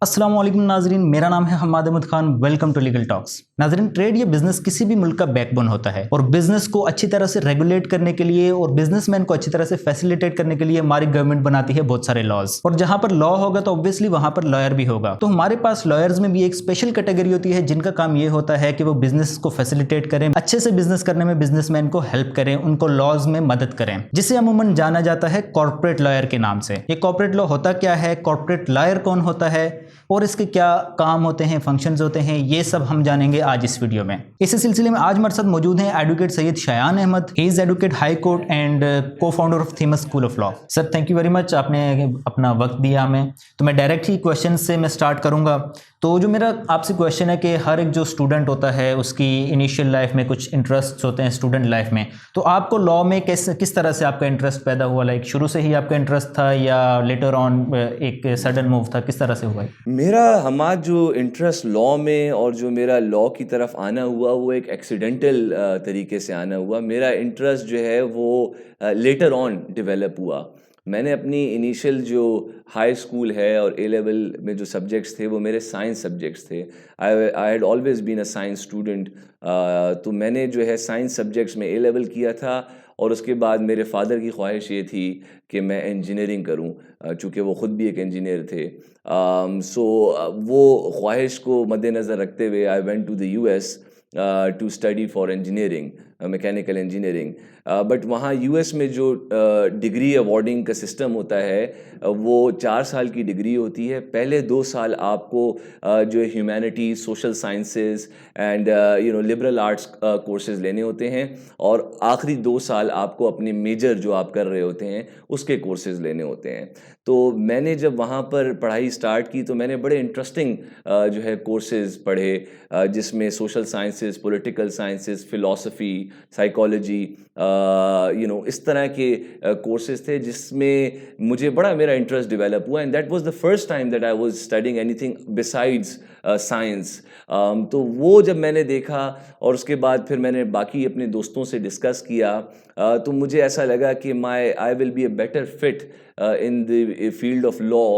अस्सलाम वालेकुम नाजरीन, मेरा नाम है Hammad Ahmed Khan. Welcome to legal talks. नाजरीन, ट्रेड या बिजनेस किसी भी मुल्क का बैकबोन होता है और बिजनेस को अच्छी तरह से रेगुलेट करने के लिए और बिजनेसमैन को अच्छी तरह से फैसिलिटेट करने के लिए हमारी गवर्नमेंट बनाती है बहुत सारे लॉज। और जहां पर लॉ होगा तो ऑब्वियसली वहां पर लॉयर भी होगा। तो हमारे पास लॉयर्स में भी एक स्पेशल कैटेगरी होती है जिनका काम ये होता है कि वो बिजनेस को फैसिलिटेट करें, अच्छे से बिजनेस करने में बिजनेसमैन को हेल्प करें, उनको लॉज में मदद करें, जिसे अमूमन जाना जाता है कॉर्पोरेट लॉयर के नाम से। ये कॉर्पोरेट लॉ होता क्या है, कॉर्पोरेट लॉयर कौन होता है और इसके क्या काम होते हैं, फंक्शंस होते हैं, ये सब हम जानेंगे आज इस वीडियो में। इसी सिलसिले में आज हमारे साथ मौजूद हैं advocate Syed Shayan Ahmed. He is advocate high court and co founder of Themis school of law. Sir, thank you very much, आपने अपना वक्त दिया हमें। तो मैं डायरेक्ट ही क्वेश्चन से मैं स्टार्ट करूंगा। तो जो मेरा आपसे क्वेश्चन है कि हर एक जो स्टूडेंट होता है उसकी इनिशियल लाइफ में कुछ इंटरेस्ट होते हैं स्टूडेंट लाइफ में, तो आपको लॉ में किस तरह से आपका इंटरेस्ट पैदा हुआ? लाइक शुरू से ही आपका इंटरेस्ट था या लेटर ऑन एक सडन मूव था, किस तरह से हुआ? मेरा हमारा जो इंटरेस्ट लॉ में और जो मेरा लॉ की तरफ आना हुआ वो एक एक्सीडेंटल तरीके से आना हुआ। मेरा इंटरेस्ट जो है वो लेटर ऑन डेवलप हुआ। मैंने अपनी इनिशियल जो हाई स्कूल है और ए लेवल में जो सब्जेक्ट्स थे वो मेरे साइंस सब्जेक्ट्स थे। I had always been a science student. तो मैंने जो है साइंस सब्जेक्ट्स में ए लेवल किया था और उसके बाद मेरे फादर की ख्वाहिश ये थी कि मैं इंजीनियरिंग करूं, चूँकि वो ख़ुद भी एक इंजीनियर थे। वो ख्वाहिश को मद्देनज़र रखते हुए I went to the US to study for engineering, mechanical engineering. But वहाँ यूएस में जो डिग्री अवॉर्डिंग का सिस्टम होता है वो 4 साल की डिग्री होती है। पहले 2 साल आपको जो humanity, social sciences and liberal arts courses लेने होते हैं और आखिरी 2 साल आपको अपने मेजर जो आप कर रहे होते हैं उसके कोर्सेज लेने होते हैं। तो मैंने जब वहाँ पर पढ़ाई स्टार्ट की तो मैंने बड़े इंटरेस्टिंग जो है कोर्सेज पढ़े, जिसमें social sciences, political sciences, philosophy, psychology, इस तरह के कोर्सेज थे जिसमें मुझे बड़ा मेरा इंटरेस्ट डेवलप हुआ। And that was the first time that I was studying anything besides science. तो वो जब मैंने देखा और उसके बाद फिर मैंने बाकी अपने दोस्तों से डिस्कस किया, तो मुझे ऐसा लगा कि I will be a better fit in the field of law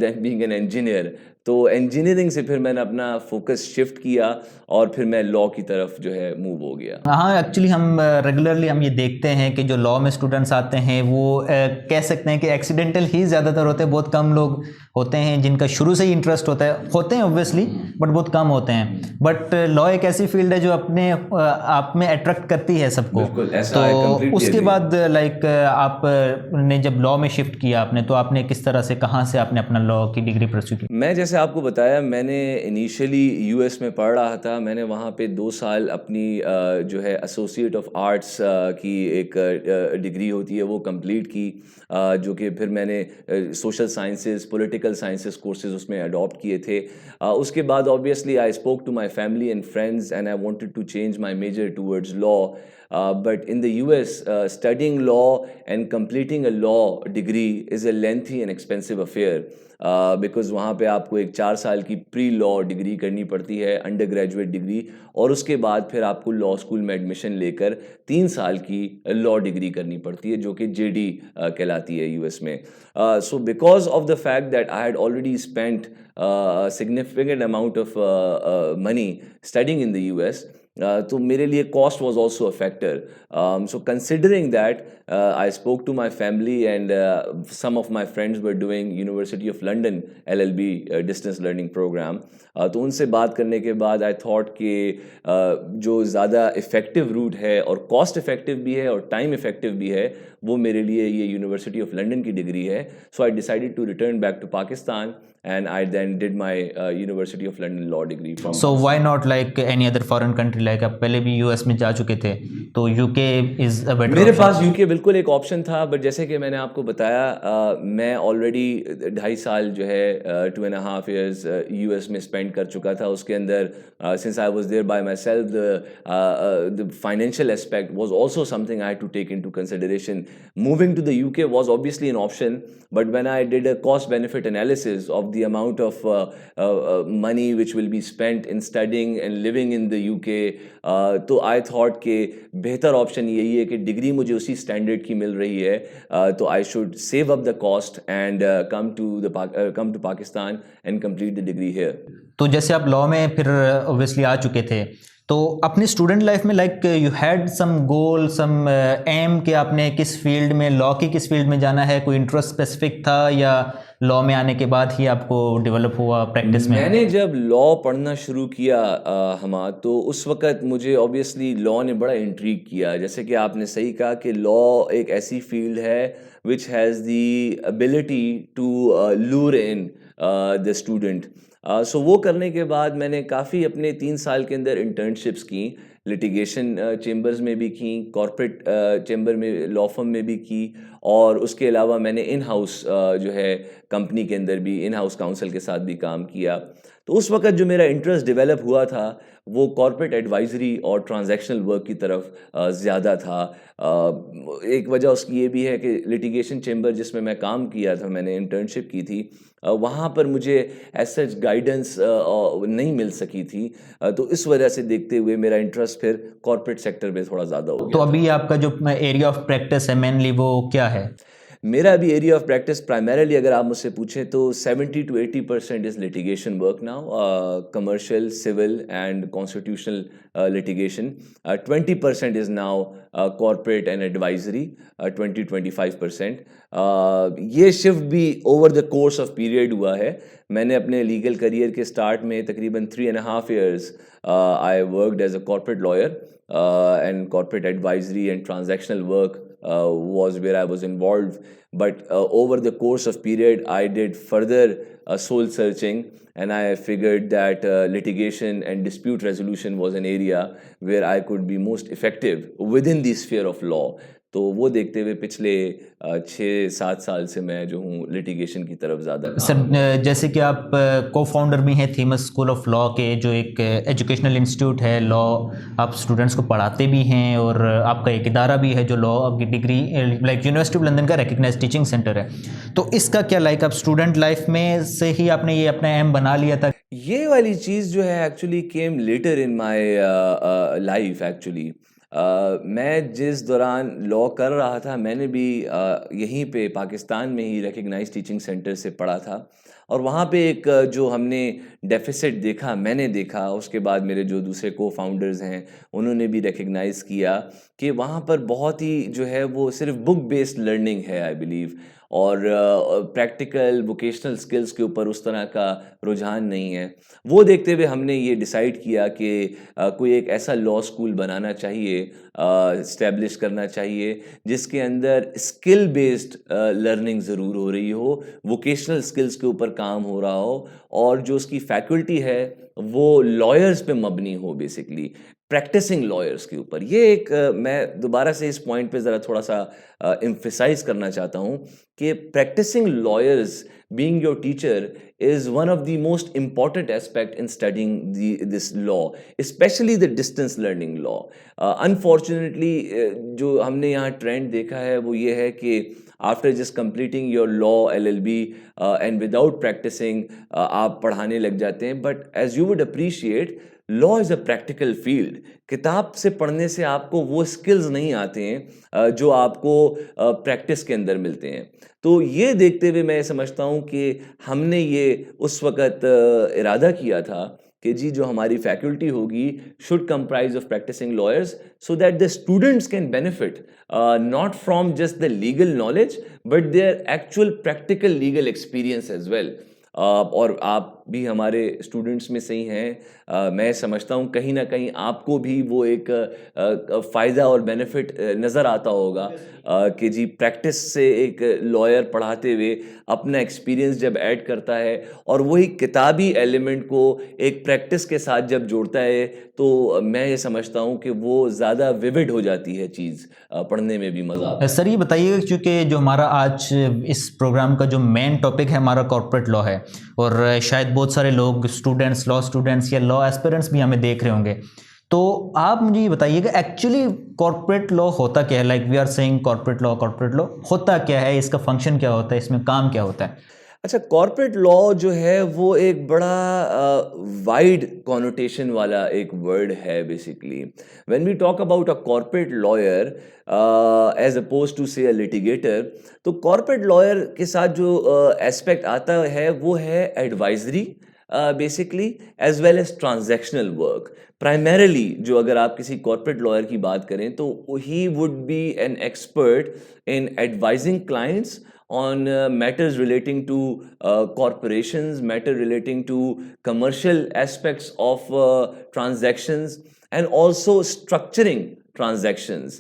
than being an engineer। तो इंजीनियरिंग से फिर मैंने अपना फोकस शिफ्ट किया और फिर मैं लॉ की तरफ जो है मूव हो गया। हाँ, एक्चुअली हम रेगुलरली हम ये देखते हैं कि जो लॉ में स्टूडेंट्स आते हैं वो कह सकते हैं कि एक्सीडेंटल ही ज़्यादातर होते हैं। बहुत कम लोग होते हैं जिनका शुरू से ही इंटरेस्ट होते हैं ऑब्वियसली, बट बहुत कम होते हैं। बट लॉ एक ऐसी फील्ड है जो अपने आप में अट्रैक्ट करती है सबको। तो उसके बाद लाइक आपने जब लॉ में शिफ्ट किया आपने, तो आपने किस तरह से, कहाँ से आपने अपना लॉ की डिग्री परस्यू की? मैं जैसे आपको बताया, मैंने इनिशियली यूएस में पढ़ रहा था। मैंने वहाँ पे 2 साल अपनी जो है एसोसिएट ऑफ आर्ट्स की एक डिग्री होती है वो कंप्लीट की, जो कि फिर मैंने social sciences, political sciences courses उसमें अडॉप्ट किए थे। उसके बाद obviously I spoke to my family and friends and I wanted to change my major towards law. But in the US, studying law and completing a law degree is a lengthy and expensive affair, because वहाँ पे आपको एक 4 साल की pre law degree करनी पड़ती है, under graduate degree, और उसके बाद फिर आपको लॉ स्कूल में एडमिशन लेकर 3 साल की लॉ डिग्री करनी पड़ती है जो कि JD कहलाती है यूएस में। So because of the fact that I had already spent a significant amount of money studying in the US, तो मेरे लिए cost was also a factor. So considering that I spoke to my family and some of my friends were doing University of London LLB distance learning programme. तो उनसे बात करने के बाद I thought कि जो ज़्यादा इफ़ेक्टिव रूट है और कॉस्ट इफ़ेक्टिव भी है और टाइम इफ़ेक्टिव भी है, वो मेरे लिए ये यूनिवर्सिटी ऑफ लंदन की डिग्री है। So I decided to return back to Pakistan and I then did my University of London law degree from. So why not like any other foreign country? Like आप पहले भी US में जा चुके थे, तो यूके इज अ बेटर। मेरे पास UK बिल्कुल एक ऑप्शन था, बट जैसे कि मैंने आपको बताया, मैं ऑलरेडी 2.5 साल जो है 2.5 years यूएस में स्पेंड कर चुका था। उसके अंदर since I was there by myself, the financial aspect was also something I had to take into consideration. Moving to the UK was obviously an option, but when I did a cost benefit analysis of the amount of money which will be spent in studying and living in the UK, तो I thought कि बेहतर option यही है कि degree मुझे उसी standard की मिल रही है, तो I should save up the cost and come to Pakistan and complete the degree here. तो जैसे आप लॉ में फिर ऑब्वियसली आ चुके थे, तो अपनी स्टूडेंट लाइफ में like you had some goal, some aim कि आपने किस फील्ड में, लॉ की किस फील्ड में जाना है, कोई इंटरेस्ट स्पेसिफिक था या लॉ में आने के बाद ही आपको डेवलप हुआ प्रैक्टिस में? मैंने जब लॉ पढ़ना शुरू किया तो उस वक़्त मुझे ऑब्वियसली लॉ ने बड़ा इंट्रीग किया। जैसे कि आपने सही कहा कि लॉ एक ऐसी फील्ड है which has the ability to lure in the student. So वो करने के बाद मैंने काफ़ी अपने 3 साल के अंदर इंटर्नशिप्स की, लिटिगेशन चेम्बर्स में भी की, कॉर्पोरेट चेम्बर में, लॉ फर्म में भी की, और उसके अलावा मैंने इन हाउस जो है कंपनी के अंदर भी इन हाउस काउंसिल के साथ भी काम किया। तो उस वक्त जो मेरा इंटरेस्ट डेवलप हुआ था वो कॉर्पोरेट एडवाइजरी और ट्रांजैक्शनल वर्क की तरफ ज़्यादा था। एक वजह उसकी ये भी है कि लिटिगेशन चेम्बर जिसमें मैं काम किया था, मैंने इंटर्नशिप की थी, वहाँ पर मुझे ऐसा गाइडेंस नहीं मिल सकी थी, तो इस वजह से देखते हुए मेरा इंटरेस्ट फिर कॉर्पोरेट सेक्टर में थोड़ा ज़्यादा हो गया। तो अभी आपका जो एरिया ऑफ प्रैक्टिस है मेनली वो क्या है? मेरा अभी एरिया ऑफ प्रैक्टिस प्राइमरीली अगर आप मुझसे पूछें तो 70 to 80% is litigation work now, commercial, civil and constitutional litigation. 20% is now corporate and advisory, 20-25%। ये शिफ्ट भी over the course of period हुआ है। मैंने अपने लीगल करियर के स्टार्ट में तकरीबन 3.5 years I worked as a corporate lawyer and corporate advisory and transactional work was where I was involved. But over the course of period, I did further soul searching, and I figured that litigation and dispute resolution was an area where I could be most effective within the sphere of law. तो वो देखते हुए पिछले 6-7 साल से मैं जो हूँ लिटिगेशन की तरफ ज़्यादा। सर, जैसे कि आप को फाउंडर भी हैं थीमस स्कूल ऑफ लॉ के, जो एक एजुकेशनल इंस्टीट्यूट है, लॉ आप स्टूडेंट्स को पढ़ाते भी हैं, और आपका एक इदारा भी है जो लॉ की degree like university of London का रिकग्नाइज टीचिंग सेंटर है। तो इसका क्या लाइक आप स्टूडेंट लाइफ में से ही आपने ये अपना एम बना लिया था? ये वाली चीज़ जो है actually came later in my life actually. मैं जिस दौरान लॉ कर रहा था मैंने भी यहीं पे पाकिस्तान में ही रिकग्नाइज टीचिंग सेंटर से पढ़ा था, और वहाँ पे एक जो हमने डेफिसिट देखा, मैंने देखा, उसके बाद मेरे जो दूसरे को फाउंडर्स हैं उन्होंने भी रिकग्नाइज़ किया कि वहाँ पर बहुत ही जो है वो सिर्फ बुक बेस्ड लर्निंग है आई बिलीव, और प्रैक्टिकल वोकेशनल स्किल्स के ऊपर उस तरह का रुझान नहीं है। वो देखते हुए हमने ये डिसाइड किया कि कोई एक ऐसा लॉ स्कूल बनाना चाहिए, इस्टेब्लिश करना चाहिए जिसके अंदर स्किल बेस्ड लर्निंग ज़रूर हो रही हो, वोकेशनल स्किल्स के ऊपर काम हो रहा हो, और जो उसकी फैकल्टी है वो लॉयर्स पे मबनी हो, बेसिकली प्रैक्टिसिंग लॉयर्स के ऊपर। ये एक मैं दोबारा से इस पॉइंट पे ज़रा थोड़ा सा एम्फसाइज करना चाहता हूँ कि practising lawyers being your teacher is one of the most important aspect in studying this law, especially the distance learning law. Unfortunately, जो हमने यहाँ ट्रेंड देखा है वो ये है कि after just completing your law LLB and without practicing आप पढ़ाने लग जाते हैं, but as you would appreciate, law is a practical field. किताब से पढ़ने से आपको वो स्किल्स नहीं आते हैं जो आपको प्रैक्टिस के अंदर मिलते हैं। तो ये देखते हुए मैं समझता हूँ कि हमने ये उस वक़्त इरादा किया था कि जी जो हमारी फैकल्टी होगी should comprise of practising lawyers, so that the students can benefit not from just the legal knowledge but their actual practical legal experience as well. और आप भी हमारे स्टूडेंट्स में से ही हैं, मैं समझता हूँ कहीं ना कहीं आपको भी वो एक फ़ायदा और बेनिफिट नज़र आता होगा कि जी प्रैक्टिस से एक लॉयर पढ़ाते हुए अपना एक्सपीरियंस जब ऐड करता है और वही किताबी एलिमेंट को एक प्रैक्टिस के साथ जब जोड़ता है, तो मैं ये समझता हूँ कि वो ज़्यादा विविड हो जाती है चीज़, पढ़ने में भी मज़ा आता है। सर ये बताइएगा, क्योंकि जो हमारा आज इस प्रोग्राम का जो मेन टॉपिक है हमारा कॉर्पोरेट लॉ है, और शायद बहुत सारे लोग स्टूडेंट्स, लॉ स्टूडेंट्स या लॉ एस्पिरेंट्स भी हमें देख रहे होंगे, तो आप मुझे ये बताइएगा एक्चुअली कॉर्पोरेट लॉ होता क्या है? Like we are saying corporate law होता क्या है, इसका फंक्शन क्या होता है, इसमें काम क्या होता है? अच्छा, कॉर्पोरेट लॉ जो है वो एक बड़ा वाइड कॉनोटेशन वाला एक वर्ड है basically. When we talk about a corporate lawyer as oppose to say a litigator, तो कॉर्पोरेट लॉयर के साथ जो एस्पेक्ट आता है वो है advisory basically, as well as transactional work. Primarily जो अगर आप किसी कॉर्पोरेट लॉयर की बात करें तो he would be an expert in advising clients on matters relating to corporations, matter relating to commercial aspects of transactions, and also structuring transactions.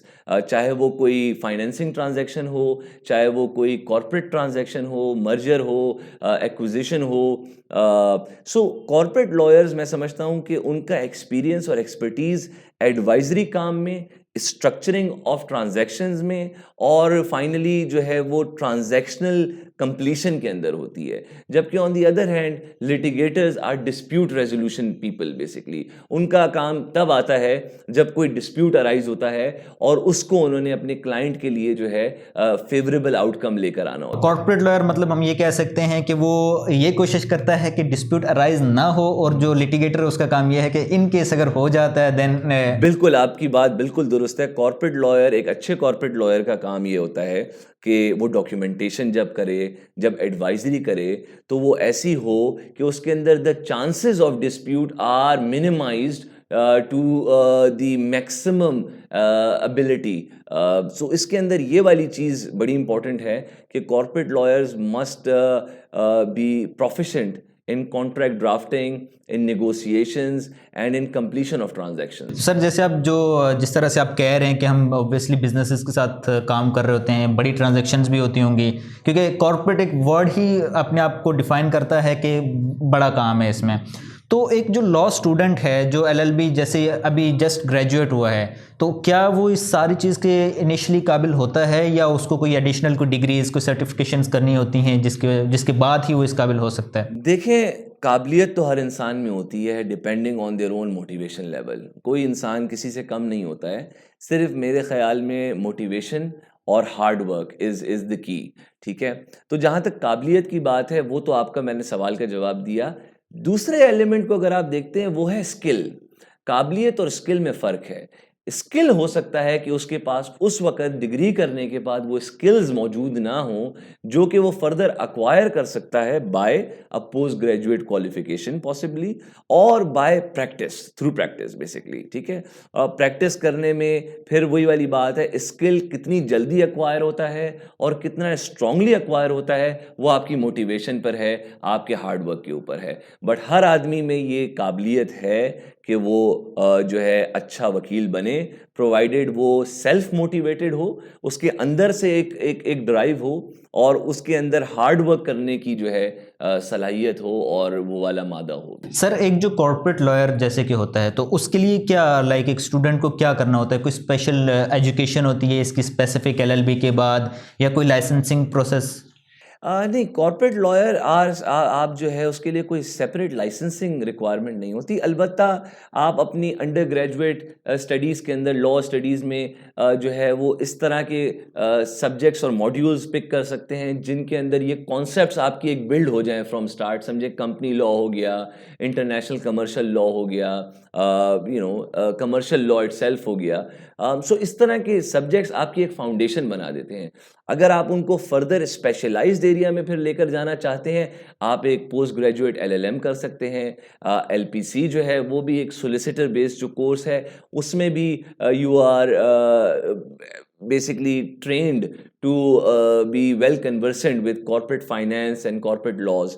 चाहे वो कोई फाइनेंसिंग ट्रांजैक्शन हो, चाहे वो कोई कॉर्पोरेट ट्रांजैक्शन हो, मर्जर हो, एक्विजिशन हो। सो कॉर्पोरेट लॉयर्स, मैं समझता हूँ कि उनका एक्सपीरियंस और एक्सपर्टीज एडवाइजरी काम में, स्ट्रक्चरिंग ऑफ ट्रांजैक्शंस में, और फाइनली जो है वो ट्रांजैक्शनल कंप्लीशन के अंदर होती है। जबकि on the other hand litigators are dispute resolution people basically. उनका काम तब आता है जब कोई डिस्प्यूट अराइज होता है और उसको उन्होंने अपने क्लाइंट के लिए जो है फेवरेबल आउटकम लेकर आना होता है। कॉर्पोरेट लॉयर मतलब हम ये कह सकते हैं कि वो ये कोशिश करता है कि डिस्प्यूट अराइज ना हो, और जो लिटिगेटर उसका काम ये है कि इन केस अगर हो जाता है देन बिल्कुल, आपकी बात बिल्कुल दुरुस्त है। कॉर्पोरेट लॉयर, एक अच्छे कॉर्पोरेट लॉयर का काम ये होता है कि वो डॉक्यूमेंटेशन जब करे, जब एडवाइजरी करे, तो वो ऐसी हो कि उसके अंदर the chances of dispute are minimized to the maximum ability. So इसके अंदर ये वाली चीज़ बड़ी इंपॉर्टेंट है कि corporate lawyers must be proficient in contract drafting, in negotiations and in completion of transactions. Sir जैसे आप जिस तरह से आप कह रहे हैं कि हम ऑब्वियसली बिजनेसेस के साथ काम कर रहे होते हैं, बड़ी ट्रांजैक्शंस भी होती होंगी, क्योंकि कॉर्पोरेट एक वर्ड ही अपने आप को डिफाइन करता है कि बड़ा काम है इसमें। तो एक जो लॉ स्टूडेंट है जो एलएलबी जैसे अभी जस्ट ग्रेजुएट हुआ है, तो क्या वो इस सारी चीज़ के इनिशियली काबिल होता है, या उसको कोई एडिशनल कोई डिग्रीज, कोई सर्टिफिकेशंस करनी होती हैं जिसके बाद ही वो इस काबिल हो सकता है? देखें, काबिलियत तो हर इंसान में होती है depending on their own motivation level. कोई इंसान किसी से कम नहीं होता है। सिर्फ मेरे ख्याल में मोटिवेशन और hard work is the key. ठीक है, तो जहाँ तक काबिलियत की बात है वो तो आपका मैंने सवाल का जवाब दिया। दूसरे एलिमेंट को अगर आप देखते हैं वो है स्किल। काबिलियत और स्किल में फ़र्क है। स्किल हो सकता है कि उसके पास उस वक्त डिग्री करने के बाद वो स्किल्स मौजूद ना हो जो कि वो फर्दर अक्वायर कर सकता है by a post graduate qualification possibly, और by practice, through practice basically. ठीक है, प्रैक्टिस करने में फिर वही वाली बात है, स्किल कितनी जल्दी अक्वायर होता है और कितना स्ट्रांगली अक्वायर होता है वो आपकी मोटिवेशन पर है, आपके हार्ड वर्क के ऊपर है। बट हर आदमी में ये काबिलियत है कि वो जो है अच्छा वकील बने, प्रोवाइडेड वो सेल्फ मोटिवेटेड हो, उसके अंदर से एक ड्राइव हो, और उसके अंदर हार्ड वर्क करने की जो है सलाहियत हो, और वो वाला मादा हो। सर एक जो कॉर्पोरेट लॉयर जैसे कि होता है, तो उसके लिए क्या लाइक एक स्टूडेंट को क्या करना होता है? कोई स्पेशल एजुकेशन होती है इसकी स्पेसिफिक एलएलबी के बाद, या कोई लाइसेंसिंग प्रोसेस? नहीं, कॉर्पोरेट लॉयर आप जो है उसके लिए कोई सेपरेट लाइसेंसिंग रिक्वायरमेंट नहीं होती। अलबत्ता आप अपनी अंडर ग्रेजुएट स्टडीज़ के अंदर, लॉ स्टडीज़ में जो है वो इस तरह के सब्जेक्ट्स और मॉड्यूल्स पिक कर सकते हैं जिनके अंदर ये कॉन्सेप्ट्स आपकी एक बिल्ड हो जाएं फ्रॉम स्टार्ट। समझे, कंपनी लॉ हो गया, इंटरनेशनल कमर्शियल लॉ हो गया, कमर्शियल लॉ इटसेल्फ हो गया। सो इस तरह के सब्जेक्ट्स आपकी एक फाउंडेशन बना देते हैं। अगर आप उनको फर्दर स्पेशलाइज्ड एरिया में फिर लेकर जाना चाहते हैं, आप एक पोस्ट ग्रेजुएट एलएलएम कर सकते हैं। एलपीसी जो है वो भी एक सोलिसिटर बेस्ड जो कोर्स है, उसमें भी you are basically trained to be well conversant with corporate finance and corporate laws.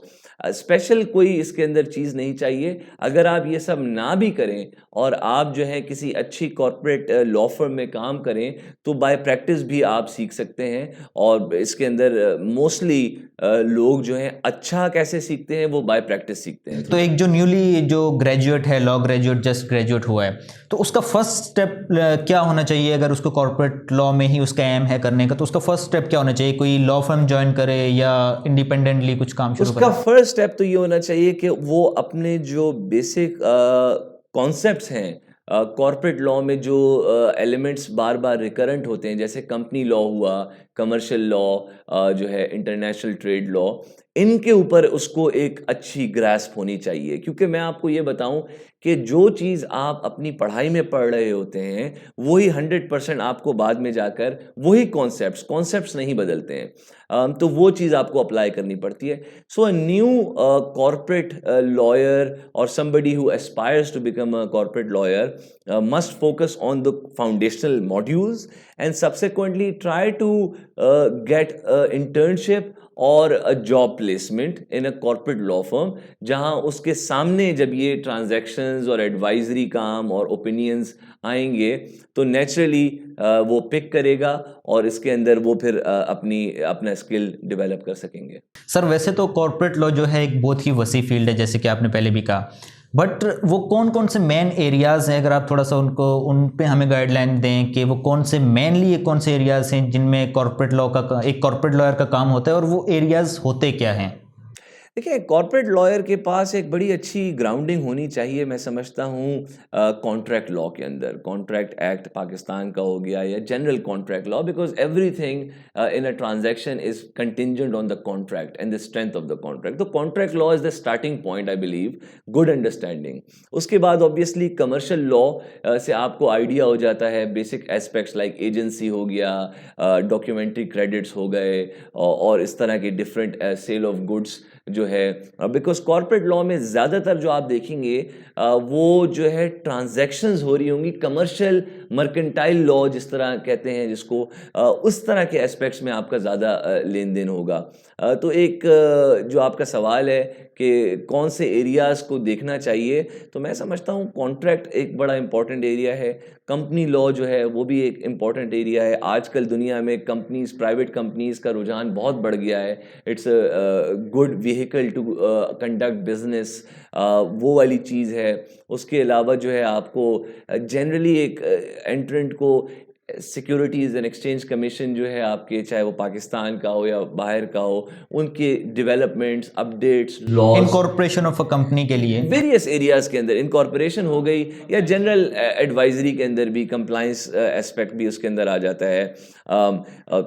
Special कोई इसके अंदर चीज़ नहीं चाहिए। अगर आप ये सब ना भी करें और आप जो है किसी अच्छी कॉर्पोरेट लॉ फर्म में काम करें, तो बाय प्रैक्टिस भी आप सीख सकते हैं। और इसके अंदर मोस्टली लोग जो हैं अच्छा कैसे सीखते हैं, वो बाय प्रैक्टिस सीखते हैं। तो एक जो न्यूली जो ग्रेजुएट है, लॉ ग्रेजुएट जस्ट ग्रेजुएट हुआ है, तो उसका फर्स्ट स्टेप क्या होना चाहिए? अगर उसको कॉर्पोरेट लॉ में ही उसका एम है करने का, तो उसका फर्स्ट स्टेप क्या होना चाहिए? कोई लॉ फर्म ज्वाइन करे या इंडिपेंडेंटली कुछ काम शुरू करे? उसका फर्स्ट स्टेप तो ये होना चाहिए कि वो अपने जो बेसिक कॉन्सेप्ट्स हैं कॉर्पोरेट लॉ में, जो एलिमेंट्स बार बार रिकरेंट होते हैं, जैसे कंपनी लॉ हुआ, कमर्शियल लॉ जो है, इंटरनेशनल ट्रेड लॉ, इनके ऊपर उसको एक अच्छी ग्रास्प होनी चाहिए। क्योंकि मैं आपको ये बताऊं कि जो चीज़ आप अपनी पढ़ाई में पढ़ रहे होते हैं वही 100% आपको बाद में जाकर वही कॉन्सेप्ट्स नहीं बदलते हैं। तो वो चीज़ आपको अप्लाई करनी पड़ती है। सो अ न्यू कॉर्पोरेट लॉयर और somebody who aspires to become a corporate lawyer must focus on the foundational modules and subsequently try to get an internship और a job placement in a corporate law firm, जहां उसके सामने जब ये transactions और advisory काम और opinions आएंगे तो नेचुरली वो पिक करेगा और इसके अंदर वो फिर अपना स्किल डेवलप कर सकेंगे। सर वैसे तो कॉर्पोरेट लॉ जो है एक बहुत ही वसी फील्ड है, जैसे कि आपने पहले भी कहा, बट वो कौन कौन से मेन एरियाज हैं, अगर आप थोड़ा सा उन पे हमें गाइडलाइन दें कि वो कौन से मेनली कौन से एरियाज हैं जिनमें कॉर्पोरेट लॉ का एक कॉर्पोरेट लॉयर का काम होता है, और वो एरियाज होते क्या हैं? देखिए, कॉर्पोरेट लॉयर के पास एक बड़ी अच्छी ग्राउंडिंग होनी चाहिए, मैं समझता हूँ कॉन्ट्रैक्ट लॉ के अंदर। कॉन्ट्रैक्ट एक्ट पाकिस्तान का हो गया या general contract law, because everything in a transaction is contingent on the contract and the strength of the contract. तो contract law is the starting point, I believe, good understanding. उसके बाद obviously commercial law से आपको idea हो जाता है basic aspects like agency हो गया, डॉक्यूमेंट्री क्रेडिट्स हो गए और इस तरह के डिफरेंट सेल ऑफ गुड्स जो है। बिकॉज कॉर्पोरेट लॉ में ज़्यादातर जो आप देखेंगे वो जो है ट्रांजैक्शंस हो रही होंगी कमर्शियल मर्केंटाइल लॉ जिस तरह कहते हैं जिसको, उस तरह के एस्पेक्ट्स में आपका ज़्यादा लेन देन होगा। तो एक जो आपका सवाल है कि कौन से एरियाज़ को देखना चाहिए, तो मैं समझता हूँ कॉन्ट्रैक्ट एक बड़ा इंपॉर्टेंट एरिया है। कंपनी लॉ जो है वो भी एक इम्पॉर्टेंट एरिया है। आजकल दुनिया में कंपनीज, प्राइवेट कंपनीज का रुझान बहुत बढ़ गया है। It's a good vehicle to conduct business, वो वाली चीज़ है। उसके अलावा जो है आपको जनरली एक एंट्रेंट को सिक्योरिटीज़ एंड एक्सचेंज कमीशन जो है आपके, चाहे वो पाकिस्तान का हो या बाहर का हो, उनके developments, updates, laws, incorporation of a company के लिए वेरियस एरियाज के अंदर इनकॉर्पोरेशन हो गई या जनरल एडवाइजरी के अंदर भी कंप्लाइंस एस्पेक्ट भी उसके अंदर आ जाता है।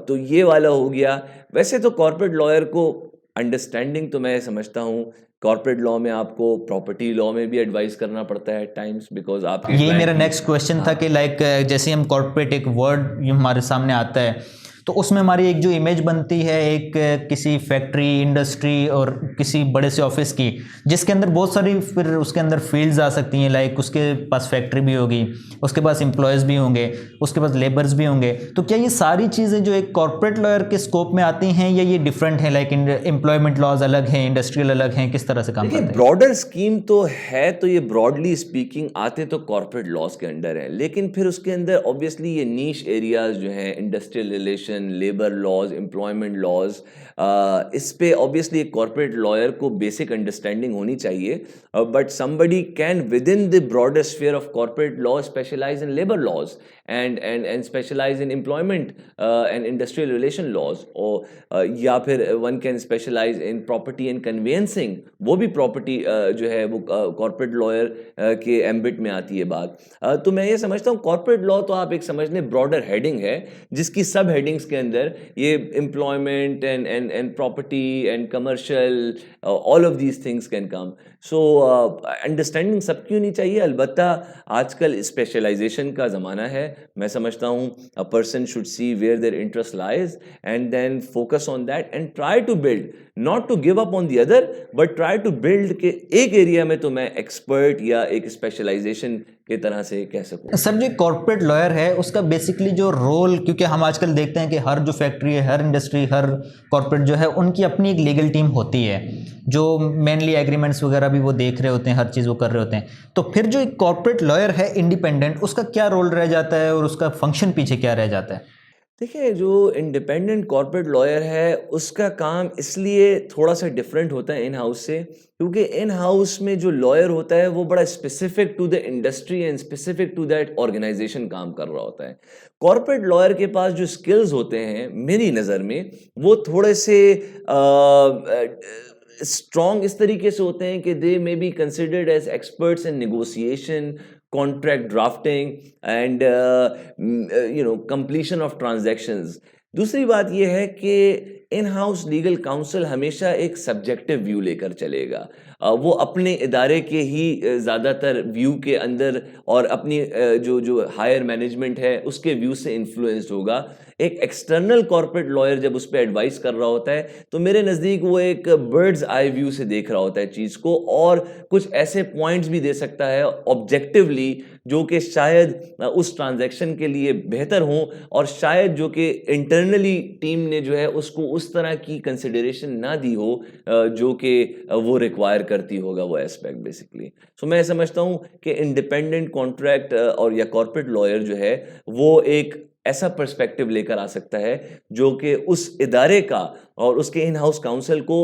तो ये वाला हो गया। वैसे तो कॉर्पोरेट लॉयर को अंडरस्टैंडिंग तो मैं समझता हूँ कॉर्पोरेट लॉ में आपको प्रॉपर्टी लॉ में भी एडवाइस करना पड़ता है टाइम्स, बिकॉज आपके यही client मेरा की- नेक्स्ट क्वेश्चन था कि लाइक जैसे हम कॉर्पोरेट एक वर्ड हमारे सामने आता है तो उसमें हमारी एक जो इमेज बनती है एक किसी फैक्ट्री, इंडस्ट्री और किसी बड़े से ऑफिस की, जिसके अंदर बहुत सारी फिर उसके अंदर फील्ड्स आ सकती हैं। लाइक उसके पास फैक्ट्री भी होगी, उसके पास एम्प्लॉयज़ भी होंगे, उसके पास लेबर्स भी होंगे। तो क्या ये सारी चीज़ें जो एक कॉर्पोरेट लॉयर के स्कोप में आती हैं या ये डिफरेंट है? लाइक एम्प्लॉयमेंट लॉज अलग हैं, इंडस्ट्रियल अलग हैं, किस तरह से काम देखिए, करते हैं? ब्रॉडर स्कीम तो है, तो ये ब्रॉडली स्पीकिंग आते तो कॉर्पोरेट लॉज के अंडर है, लेकिन फिर उसके अंदर ऑब्वियसली ये नीश एरियाज जो हैं, industrial relation, labour laws, employment laws, इस पे ऑब्वियसली एक कॉर्पोरेट लॉयर को बेसिक अंडरस्टैंडिंग होनी चाहिए। But somebody can within the broader sphere of corporate law specialise in labour laws and specialize in employment and industrial relation laws, और या फिर one can specialize in property and conveyancing, वो भी property जो है वो corporate lawyer के ambit में आती है बात। तो मैं ये समझता हूँ corporate law तो आप एक समझ लें broader heading है, जिसकी सब headings के अंदर ये employment and property and commercial, all of these things can come. So understanding सबकी होनी चाहिए। अलबत्ता आजकल स्पेशलाइजेशन का ज़माना है। मैं समझता हूँ a person should see where their interest lies and then focus on that and try to build, not to give up on the other, but try to build के एक एरिया में तो मैं एक्सपर्ट या एक स्पेशलाइजेशन के तरह से कह सकूँ। सर जो कॉर्पोरेट लॉयर है उसका बेसिकली जो रोल, क्योंकि हम आजकल देखते हैं कि हर जो फैक्ट्री है, हर इंडस्ट्री, हर कॉर्पोरेट जो है, उनकी अपनी एक लीगल टीम होती है जो मेनली एग्रीमेंट्स वगैरह भी वो देख रहे होते हैं, हर चीज़ वो कर रहे होते हैं। तो फिर जो एक कॉर्पोरेट लॉयर है इंडिपेंडेंट, उसका क्या रोल रह जाता है और उसका फंक्शन पीछे क्या रह जाता है? देखिए, जो इंडिपेंडेंट कॉर्पोरेट लॉयर है उसका काम इसलिए थोड़ा सा डिफरेंट होता है इन हाउस से, क्योंकि इन हाउस में जो लॉयर होता है वो बड़ा specific to the industry and specific to that organisation काम कर रहा होता है। कॉर्पोरेट लॉयर के पास जो स्किल्स होते हैं मेरी नज़र में वो थोड़े से स्ट्रॉन्ग इस तरीके से होते हैं कि they may be considered as experts in negotiation, contract drafting and completion of transactions, दूसरी बात ये है कि इन हाउस लीगल काउंसिल हमेशा एक सब्जेक्टिव व्यू लेकर चलेगा। वो अपने इदारे के ही ज़्यादातर व्यू के अंदर और अपनी जो हायर मैनेजमेंट है उसके व्यू से इन्फ्लुएंस्ड होगा। एक एक्सटर्नल कॉर्पोरेट लॉयर जब उस पर एडवाइस कर रहा होता है तो मेरे नज़दीक वो एक बर्ड्स आई व्यू से देख रहा होता है चीज़ को, और कुछ ऐसे पॉइंट्स भी दे सकता है ऑब्जेक्टिवली जो कि शायद उस ट्रांजैक्शन के लिए बेहतर हों, और शायद जो कि इंटरनली टीम ने जो है उसको उस तरह की कंसिडरेशन ना दी हो जो कि वो रिक्वायर करती होगा वो एस्पेक्ट बेसिकली। सो मैं समझता हूँ कि इंडिपेंडेंट कॉन्ट्रैक्ट और या कॉर्पोरेट लॉयर जो है वो एक ऐसा पर्सपेक्टिव लेकर आ सकता है जो कि उस इदारे का और उसके इन हाउस काउंसिल को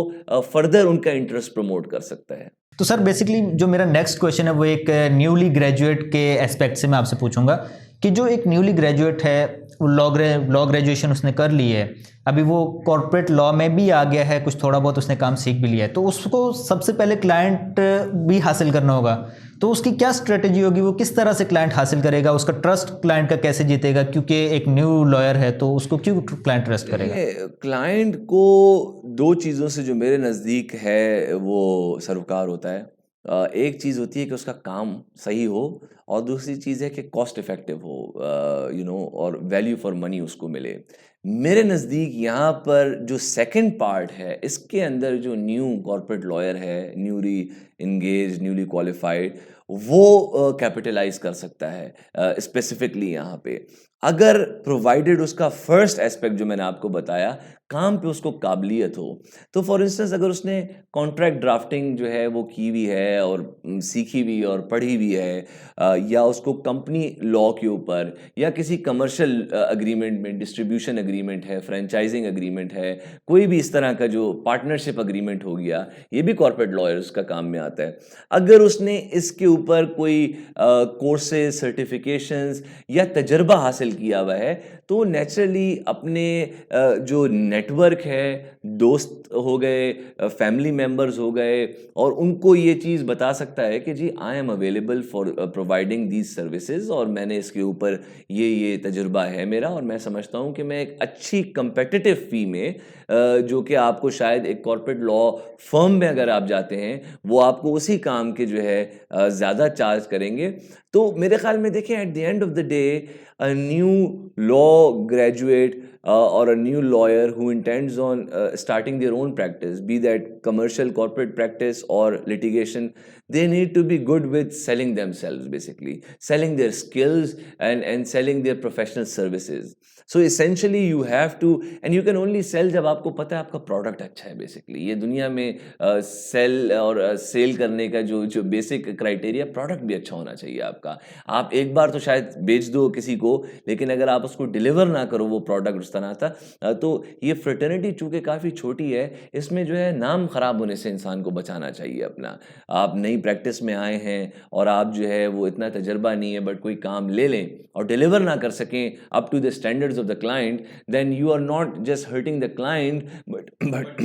फर्दर उनका इंटरेस्ट प्रमोट कर सकता है। तो सर बेसिकली जो मेरा नेक्स्ट क्वेश्चन है वो एक न्यूली ग्रेजुएट के एस्पेक्ट से मैं आपसे पूछूंगा कि जो एक न्यूली ग्रेजुएट है वो लॉ ग्रेजुएशन उसने कर ली है, अभी वो कॉर्पोरेट लॉ में भी आ गया है, कुछ थोड़ा बहुत उसने काम सीख भी लिया है, तो उसको सबसे पहले क्लाइंट भी हासिल करना होगा, तो उसकी क्या स्ट्रेटेजी होगी, वो किस तरह से क्लाइंट हासिल करेगा, उसका ट्रस्ट क्लाइंट का कैसे जीतेगा, क्योंकि एक न्यू लॉयर है तो उसको क्यों क्लाइंट ट्रस्ट करेगा? क्लाइंट को दो चीज़ों से जो मेरे नज़दीक है वो सरोकार होता है। एक चीज़ होती है कि उसका काम सही हो, और दूसरी चीज़ है कि कॉस्ट इफ़ेक्टिव हो और वैल्यू फॉर मनी उसको मिले। मेरे नज़दीक यहाँ पर जो सेकंड पार्ट है इसके अंदर जो न्यू कॉर्पोरेट लॉयर है, न्यूली इंगेज, न्यूली क्वालिफाइड, वो कैपिटलाइज कर सकता है स्पेसिफिकली यहाँ पे, अगर प्रोवाइडेड उसका फर्स्ट एस्पेक्ट जो मैंने आपको बताया काम पे उसको काबिलियत हो। तो फॉर इंस्टेंस अगर उसने कॉन्ट्रैक्ट ड्राफ्टिंग जो है वो की भी है और सीखी भी और पढ़ी भी है, या उसको कंपनी लॉ के ऊपर या किसी कमर्शियल अग्रीमेंट में, डिस्ट्रीब्यूशन अग्रीमेंट है, फ्रेंचाइजिंग अग्रीमेंट है, कोई भी इस तरह का जो पार्टनरशिप अग्रीमेंट हो गया, ये भी कॉर्पोरेट लॉयर्स का काम में आता है। अगर उसने इसके ऊपर कोई कोर्सेज, सर्टिफिकेशंस या तजर्बा हासिल किया हुआ है तो नेचुरली अपने जो नेटवर्क है, दोस्त हो गए, फैमिली मेंबर्स हो गए, और उनको ये चीज़ बता सकता है कि जी I am available for providing these services, और मैंने इसके ऊपर ये तजुर्बा है मेरा, और मैं समझता हूँ कि मैं एक अच्छी कंपेटिटिव फी में जो कि आपको शायद एक कॉर्पोरेट लॉ फर्म में अगर आप जाते हैं वो आपको उसी काम के जो है ज़्यादा चार्ज करेंगे। तो मेरे ख्याल में देखें at the end of the day a new law graduate or a new lawyer who intends on starting their own practice, be that commercial corporate practice or litigation, they need to be good with selling themselves, basically selling their skills and selling their professional services. So essentially you have to, and you can only sell जब आपको पता है आपका product अच्छा है। Basically ये दुनिया में सेल और सेल करने का जो बेसिक क्राइटेरिया, प्रोडक्ट भी अच्छा होना चाहिए आपका। आप एक बार तो शायद बेच दो किसी को, लेकिन अगर आप उसको डिलीवर ना करो वो प्रोडक्ट उस तरह था, तो ये फ्रेटर्निटी चूँकि काफ़ी छोटी है, इसमें जो है नाम ख़राब होने से इंसान को बचाना चाहिए अपना। आप नई प्रैक्टिस में आए हैं और आप जो है वो इतना तजर्बा नहीं है, बट कोई काम ले लें और डिलीवर ना कर सकें up to the standards of the client, then you are not just hurting the client but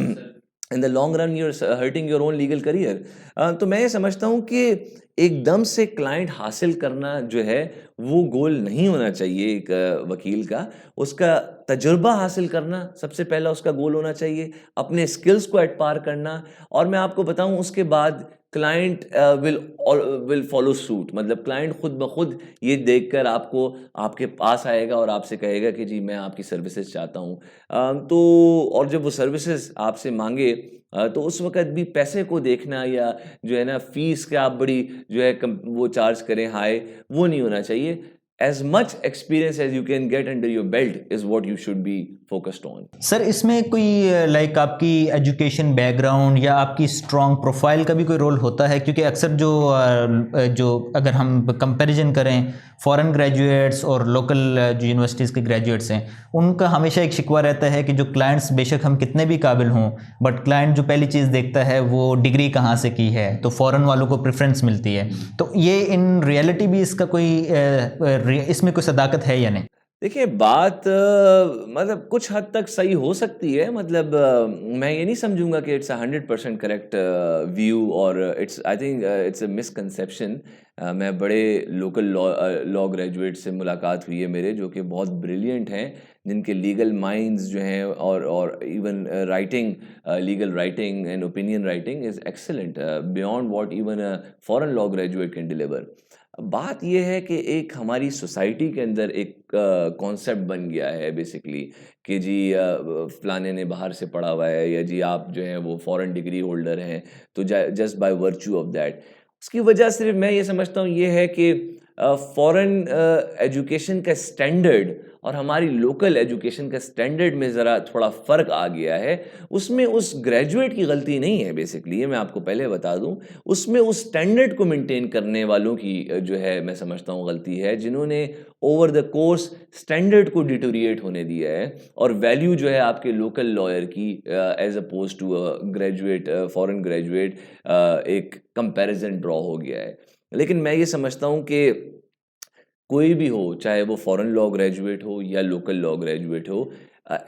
in the long run you are hurting your own legal career. तो मैं ये समझता हूँ कि एकदम से क्लाइंट हासिल करना जो है वो गोल नहीं होना चाहिए एक वकील का। उसका तजुर्बा हासिल करना सबसे पहला उसका गोल होना चाहिए, अपने स्किल्स को एट पार करना, और मैं आपको बताऊं उसके बाद क्लाइंट विल फॉलो सूट। मतलब क्लाइंट खुद ब खुद ये देखकर आपको आपके पास आएगा और आपसे कहेगा कि जी मैं आपकी सर्विसेज चाहता हूँ। तो और जब वो सर्विसेज आपसे मांगे तो उस वक्त भी पैसे को देखना या जो है ना फीस के आप बड़ी जो है वो चार्ज करें हाई, वो नहीं होना चाहिए। As much experience as you can get under your belt is what you should be focused on. Sir इसमें कोई लाइक आपकी एजुकेशन बैकग्राउंड या आपकी स्ट्रॉन्ग प्रोफाइल का भी कोई रोल होता है? क्योंकि अक्सर जो अगर हम कंपैरिजन करें फॉरेन ग्रेजुएट्स और लोकल जो यूनिवर्सिटीज़ के ग्रेजुएट्स हैं, उनका हमेशा एक शिकवा रहता है कि जो क्लाइंट्स बेशक हम कितने भी काबिल हों, बट क्लाइंट जो पहली चीज़ देखता है वो डिग्री कहाँ से की है, तो फॉरेन वालों को प्रेफरेंस मिलती है। तो ये इन रियलिटी भी इसका कोई इसमें कोई सदाकत है या नहीं? देखिए बात मतलब कुछ हद तक सही हो सकती है, मतलब मैं ये नहीं समझूंगा कि इट्स 100% करेक्ट व्यू, और it's I think it's a misconception. मैं बड़े लोकल लॉ ग्रेजुएट से मुलाकात हुई है मेरे, जो कि बहुत ब्रिलियंट हैं, जिनके लीगल माइंड्स जो हैं और even writing, legal writing and opinion writing is excellent beyond what even a foreign law graduate can deliver. बात यह है कि एक हमारी सोसाइटी के अंदर एक कॉन्सेप्ट बन गया है बेसिकली, कि जी फलाने ने बाहर से पढ़ा हुआ है, या जी आप जो हैं वो फॉरेन डिग्री होल्डर हैं, तो just by virtue of that, उसकी वजह सिर्फ मैं ये समझता हूँ ये है कि फॉरेन एजुकेशन का स्टैंडर्ड और हमारी लोकल एजुकेशन का स्टैंडर्ड में ज़रा थोड़ा फ़र्क आ गया है। उसमें उस ग्रेजुएट की गलती नहीं है बेसिकली, ये मैं आपको पहले बता दूं, उसमें उस स्टैंडर्ड को मेंटेन करने वालों की जो है मैं समझता हूँ गलती है, जिन्होंने ओवर द कोर्स स्टैंडर्ड को डिटोरिएट होने दिया है, और वैल्यू जो है आपके लोकल लॉयर की as oppose to graduate, foreign graduate, एक कंपैरिजन ड्रॉ हो गया है। लेकिन मैं ये समझता हूँ कि कोई भी हो, चाहे वो फॉरेन लॉ ग्रेजुएट हो या लोकल लॉ ग्रेजुएट हो,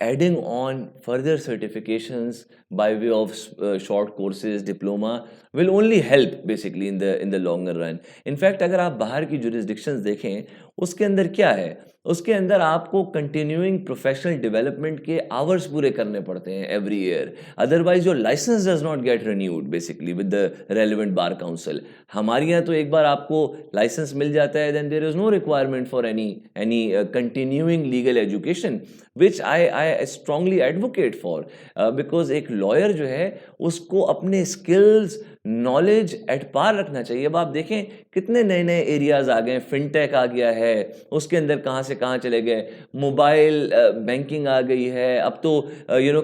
adding on further certifications by way of short courses, diploma, will only help basically in the longer run. In fact अगर आप बाहर की जुरिस्डिक्शंस देखें, उसके अंदर क्या है, उसके अंदर आपको कंटिन्यूइंग प्रोफेशनल डेवलपमेंट के आवर्स पूरे करने पड़ते हैं every year, otherwise your licence does not get renewed basically with the relevant bar council. हमारे यहाँ तो एक बार आपको लाइसेंस मिल जाता है, then there is no requirement for any continuing legal education, which I strongly advocate for, because एक lawyer जो है उसको अपने स्किल्स, नॉलेज एट पार रखना चाहिए। अब आप देखें कितने नए नए एरियाज आ गए, फिनटेक आ गया है, उसके अंदर कहाँ से कहाँ चले गए, मोबाइल बैंकिंग आ गई है, अब तो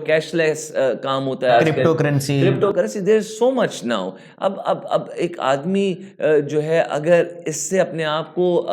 कैशलेस काम होता है आजकल, crypto currency. There is so much now. अब एक आदमी जो है अगर इससे अपने आप को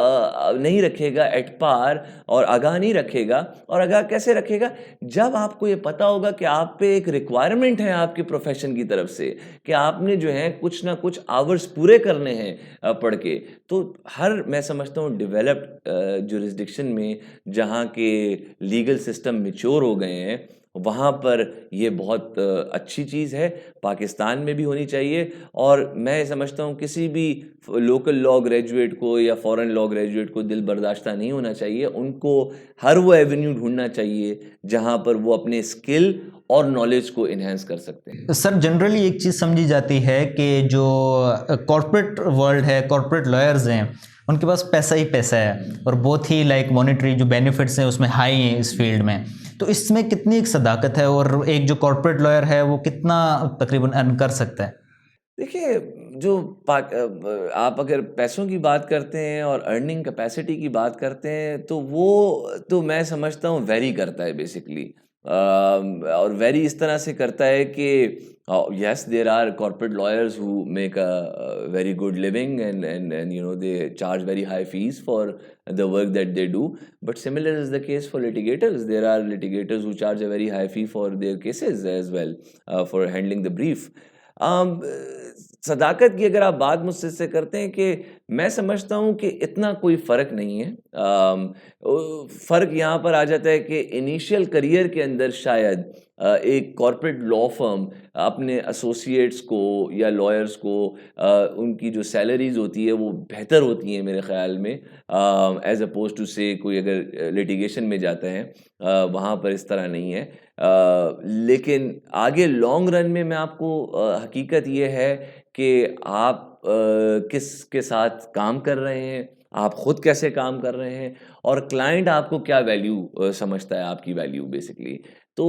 नहीं रखेगा एट पार, और आगाह नहीं रखेगा, और आगाह कैसे रखेगा, जब आपको ये पता होगा कि आप पे एक रिक्वायरमेंट है आपके प्रोफेशन की तरफ से, कि आपने जो है कुछ ना कुछ आवर्स पूरे करने हैं पढ़ के। तो हर, मैं समझता हूँ डेवलप्ड जुरिस्डिक्शन में जहाँ के लीगल सिस्टम मैच्योर हो गए हैं, वहाँ पर ये बहुत अच्छी चीज़ है, पाकिस्तान में भी होनी चाहिए। और मैं समझता हूँ किसी भी लोकल लॉ ग्रेजुएट को या फॉरेन लॉ ग्रेजुएट को दिल बर्दाश्ता नहीं होना चाहिए, उनको हर वो एवेन्यू ढूंढना चाहिए जहाँ पर वो अपने स्किल और नॉलेज को इन्हेंस कर सकते हैं। सर जनरली एक चीज़ समझी जाती है कि जो कॉर्पोरेट वर्ल्ड है, कॉर्पोरेट लॉयर्स हैं, उनके पास पैसा ही पैसा है, और बहुत ही लाइक मॉनेटरी जो बेनिफिट्स हैं उसमें हाई हैं इस फील्ड में। तो इसमें कितनी एक सदाकत है, और एक जो कॉर्पोरेट लॉयर है वो कितना तकरीबन अर्न कर सकता है? देखिए, आप अगर पैसों की बात करते हैं और अर्निंग कैपेसिटी की बात करते हैं, तो वो तो मैं समझता हूँ वेरी करता है बेसिकली, और वेरी इस तरह से करता है कि yes, there are corporate lawyers who make a very good living, and they charge very high fees for the work that they do, but similar is the case for litigators. There are litigators who charge a very high fee for their cases as well, for handling the brief. सदाकत की अगर आप बात मुझसे करते हैं, कि मैं समझता हूँ कि इतना कोई फ़र्क नहीं है। फ़र्क यहाँ पर आ जाता है कि इनिशियल करियर के अंदर शायद एक कॉर्पोरेट लॉ फर्म अपने एसोसिएट्स को या लॉयर्स को उनकी जो सैलरीज होती है वो बेहतर होती हैं मेरे ख़्याल में, एज अपोज टू से कोई अगर लिटिगेशन में जाता है, वहाँ पर इस तरह नहीं है। लेकिन आगे लॉन्ग रन में मैं आपको हकीकत ये है कि आप किसके साथ काम कर रहे हैं, आप खुद कैसे काम कर रहे हैं, और क्लाइंट आपको क्या वैल्यू समझता है, आपकी वैल्यू बेसिकली। तो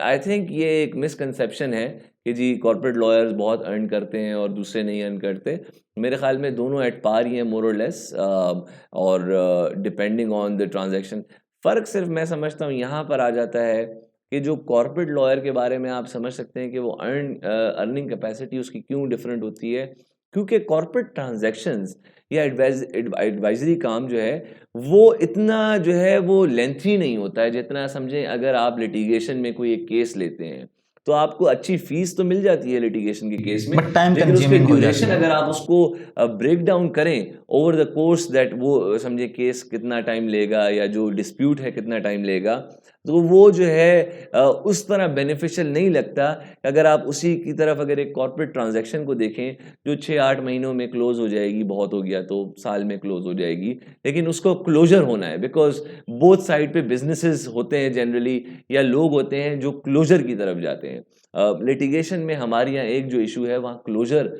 आई थिंक ये एक मिसकंसेप्शन है कि जी कॉर्पोरेट लॉयर्स बहुत अर्न करते हैं और दूसरे नहीं अर्न करते। मेरे ख्याल में दोनों एट पार ही हैं मोर और लेस, और डिपेंडिंग ऑन द ट्रांजैक्शन। फ़र्क सिर्फ मैं समझता हूँ यहाँ पर आ जाता है कि जो कॉर्पोरेट लॉयर के बारे में आप समझ सकते हैं कि वो अर्निंग कैपेसिटी उसकी क्यों डिफरेंट होती है, क्योंकि कॉर्पोरेट ट्रांजैक्शंस या एडवाइजरी काम जो है वो इतना जो है वो लेंथी नहीं होता है, जितना समझें अगर आप लिटिगेशन में कोई एक केस लेते हैं तो आपको अच्छी फीस तो मिल जाती है लिटिगेशन के केस में, But time लेकिन उसकी consuming हो जाती ड्यूरेशन है। अगर आप उसको ब्रेक डाउन करें ओवर द कोर्स दैट, वो समझे केस कितना टाइम लेगा या जो डिस्प्यूट है कितना टाइम लेगा, तो वो जो है उस तरह बेनिफिशियल नहीं लगता। अगर आप उसी की तरफ अगर एक कॉर्पोरेट ट्रांजैक्शन को देखें जो 6-8 महीनों में क्लोज हो जाएगी, बहुत हो गया तो साल में क्लोज हो जाएगी, लेकिन उसको क्लोजर होना है, बिकॉज बोथ साइड पे बिजनेसेस होते हैं जनरली, या लोग होते हैं जो क्लोजर की तरफ जाते हैं। लिटिगेशन में हमारे यहाँ एक जो इशू है, वहाँ क्लोजर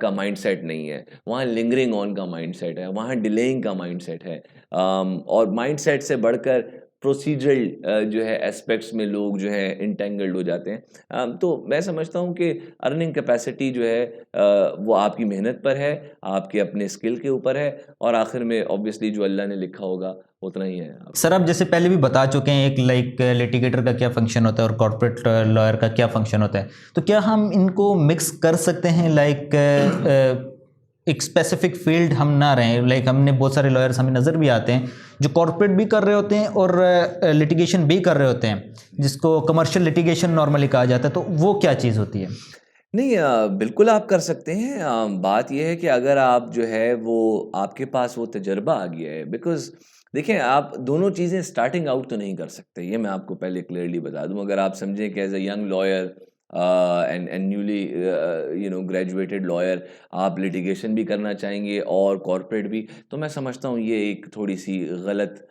का माइंडसेट नहीं है, वहाँ लिंगरिंग ऑन का माइंडसेट है, वहाँ डिलेइंग का माइंडसेट है, और माइंडसेट से बढ़कर प्रोसीजरल जो है एस्पेक्ट्स में लोग जो है इंटेंगल्ड हो जाते हैं। तो मैं समझता हूँ कि अर्निंग कैपेसिटी जो है वो आपकी मेहनत पर है, आपके अपने स्किल के ऊपर है, और आखिर में ऑब्वियसली जो अल्लाह ने लिखा होगा उतना ही है। सर आप जैसे पहले भी बता चुके हैं एक लाइक लिटिगेटर का क्या फंक्शन होता है और कॉर्पोरेट लॉयर का क्या फंक्शन होता है, तो क्या हम इनको मिक्स कर सकते हैं? लाइक एक स्पेसिफिक फील्ड हम ना रहें, लाइक हमने बहुत सारे लॉयर्स हमें नज़र भी आते हैं जो कॉर्पोरेट भी कर रहे होते हैं और लिटिगेशन भी कर रहे होते हैं, जिसको कमर्शियल लिटिगेशन नॉर्मली कहा जाता है, तो वो क्या चीज़ होती है? नहीं, बिल्कुल आप कर सकते हैं। बात यह है कि अगर आप जो है वो आपके पास वो तजर्बा आ गया है, बिकॉज देखें आप दोनों चीज़ें स्टार्टिंग आउट तो नहीं कर सकते, ये मैं आपको पहले क्लियरली बता दूं। अगर आप समझें कि as a young lawyer and newly graduated lawyer आप लिटिगेशन भी करना चाहेंगे और कॉर्पोरेट भी, तो मैं समझता हूँ ये एक थोड़ी सी गलत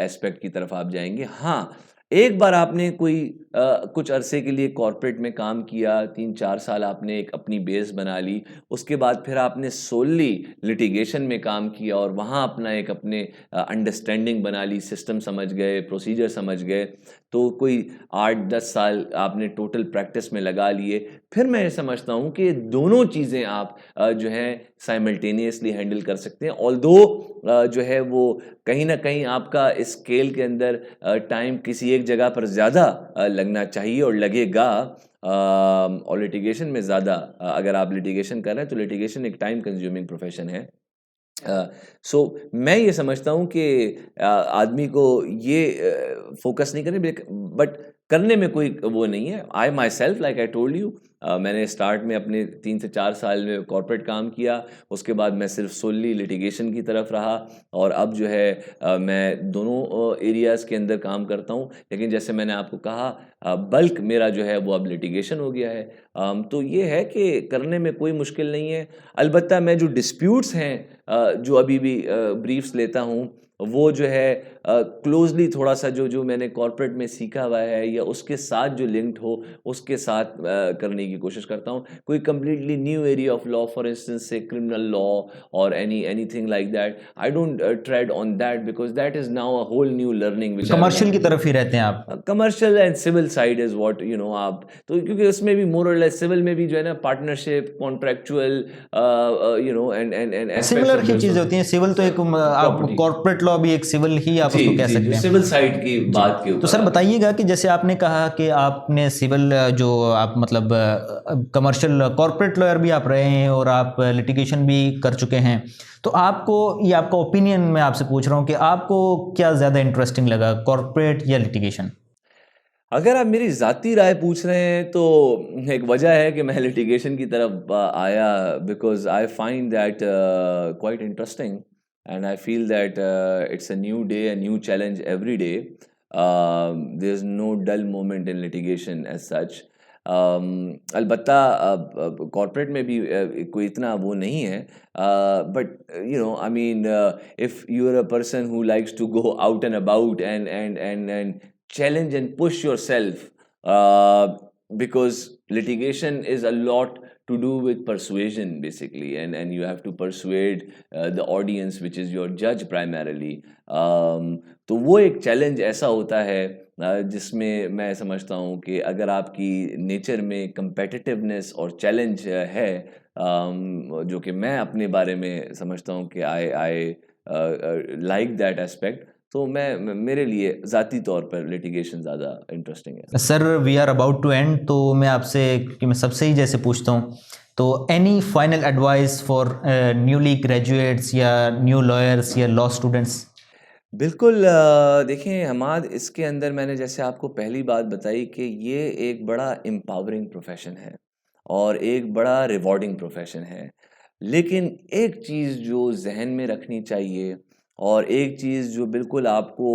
एस्पेक्ट की तरफ आप जाएंगे। हाँ, एक बार आपने कोई कुछ अरसे के लिए कॉर्पोरेट में काम किया, 3-4 साल आपने एक अपनी बेस बना ली, उसके बाद फिर आपने सोलली लिटिगेशन में काम किया और वहाँ अपना एक अपने अंडरस्टैंडिंग बना ली, सिस्टम समझ गए, प्रोसीजर समझ गए, तो कोई 8-10 साल आपने टोटल प्रैक्टिस में लगा लिए, फिर मैं समझता हूँ कि दोनों चीज़ें आप जो हैं साइमल्टेनियसली हैंडल कर सकते हैं। ऑल्दो जो है वो कहीं ना कहीं आपका इस स्केल के अंदर टाइम किसी एक जगह पर ज़्यादा लगना चाहिए और लगेगा, और लिटिगेशन में ज़्यादा, अगर आप लिटिगेशन कर रहे हैं तो लिटिगेशन एक टाइम कंज्यूमिंग प्रोफेशन है। सो मैं ये समझता हूँ कि आदमी को ये फोकस नहीं करने, बट करने में कोई वो नहीं है। I myself like I told you, मैंने स्टार्ट में अपने 3 से 4 साल में कॉर्पोरेट काम किया, उसके बाद मैं सिर्फ सोली लिटिगेशन की तरफ रहा, और अब जो है मैं दोनों एरियाज़ के अंदर काम करता हूँ, लेकिन जैसे मैंने आपको कहा बल्क मेरा जो है वो अब लिटिगेशन हो गया है। तो ये है कि करने में कोई मुश्किल नहीं है। अलबत्ता मैं जो डिस्प्यूट्स हैं जो अभी भी ब्रीफ्स लेता हूँ, वो जो है क्लोजली थोड़ा सा जो मैंने कॉर्पोरेट में सीखा हुआ है या उसके साथ जो लिंक्ड हो उसके साथ करने की कोशिश करता हूँ। कोई completely new area of law, for instance say criminal law और anything like that, I don't tread on that, because that is now a whole new learning which commercial की तरफ ही रहते हैं आप? Commercial and civil side is what आप, तो क्योंकि उसमें भी मोर और लेस, सिविल में भी जो है ना पार्टनरशिप, कॉन्ट्रैक्चुअल एंड सिमिलर ही चीजें होती हैं। सिविल तो एक आप कॉर्पोरेट लॉ भी एक सिविल ही आप उसको कह सकते हैं, सिविल साइड की बात के ऊपर। तो सर बताइएगा कि जैसे आपने कहा कि आपने सिविल जो आप मतलब कमर्शियल कॉर्पोरेट लॉयर भी आप रहे हैं और आप लिटिगेशन भी कर चुके हैं, तो आपको ये आपका ओपिनियन मैं आपसे पूछ रहा हूँ कि आपको क्या ज़्यादा इंटरेस्टिंग लगा, कॉर्पोरेट या लिटिगेशन? अगर आप मेरी ज़ाती राय पूछ रहे हैं तो एक वजह है कि मैं लिटिगेशन की तरफ आया, because I find that quite interesting and I feel that it's a new day, a new challenge every day. There is no dull moment in litigation as such. अलबत्ता कॉर्पोरेट में भी कोई इतना वो नहीं है, but I mean if you are a person who likes to go out and about and challenge and push yourself, because litigation is a lot to do with persuasion basically, and you have to persuade the audience which is your judge primarily. तो वो एक challenge ऐसा होता है जिसमें मैं समझता हूँ कि अगर आपकी नेचर में competitiveness और चैलेंज है, जो कि मैं अपने बारे में समझता हूँ कि आई लाइक दैट एस्पेक्ट, तो मैं मेरे लिए ज़ाती तौर पर लिटिगेशन ज़्यादा इंटरेस्टिंग है। Sir we are about to end, तो मैं आपसे कि मैं सबसे ही जैसे पूछता हूँ, तो any final advice for newly graduates या न्यू लॉयर्स या लॉ स्टूडेंट्स? बिल्कुल देखिए हमाद, इसके अंदर मैंने जैसे आपको पहली बात बताई कि ये एक बड़ा एम्पावरिंग प्रोफ़ेशन है और एक बड़ा रिवॉर्डिंग प्रोफ़ेशन है। लेकिन एक चीज़ जो ज़हन में रखनी चाहिए और एक चीज़ जो बिल्कुल आपको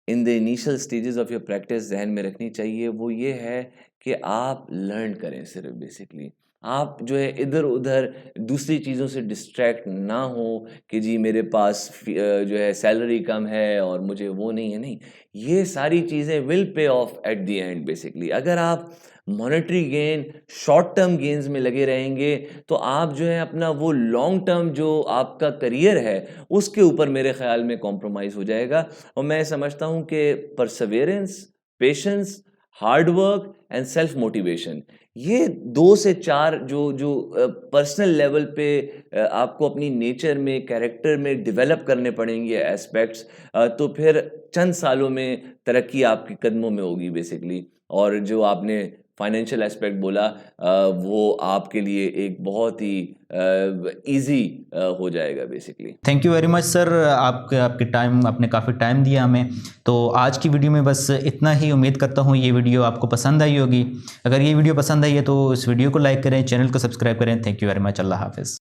in the initial stages of your practice ज़हन में रखनी चाहिए, वो ये है कि आप लर्न करें सिर्फ़ बेसिकली। आप जो है इधर-उधर दूसरी चीज़ों से डिस्ट्रैक्ट ना हो कि जी मेरे पास जो है सैलरी कम है और मुझे वो नहीं है, नहीं। ये सारी चीज़ें will pay of at the end basically. अगर आप monetary gain, short term gains में लगे रहेंगे, तो आप जो है अपना वो लॉन्ग टर्म जो आपका करियर है, उसके ऊपर मेरे ख़्याल में कॉम्प्रोमाइज़ हो जाएगा। और मैं समझता हूँ कि Perseverance, patience, hard work and self motivation, ये 2 से 4 जो पर्सनल लेवल पे आपको अपनी नेचर में, कैरेक्टर में डेवलप करने पड़ेंगे एस्पेक्ट्स, तो फिर चंद सालों में तरक्की आपके कदमों में होगी बेसिकली। और जो आपने फाइनेंशियल एस्पेक्ट बोला, वो आपके लिए एक बहुत ही ईज़ी हो जाएगा basically. Thank you very much sir, आपने काफ़ी टाइम दिया हमें। तो आज की वीडियो में बस इतना ही। उम्मीद करता हूँ ये वीडियो आपको पसंद आई होगी। अगर ये वीडियो पसंद आई है तो इस वीडियो को लाइक करें, चैनल को सब्सक्राइब करें। Thank you very much. अल्लाह हाफ़िज़।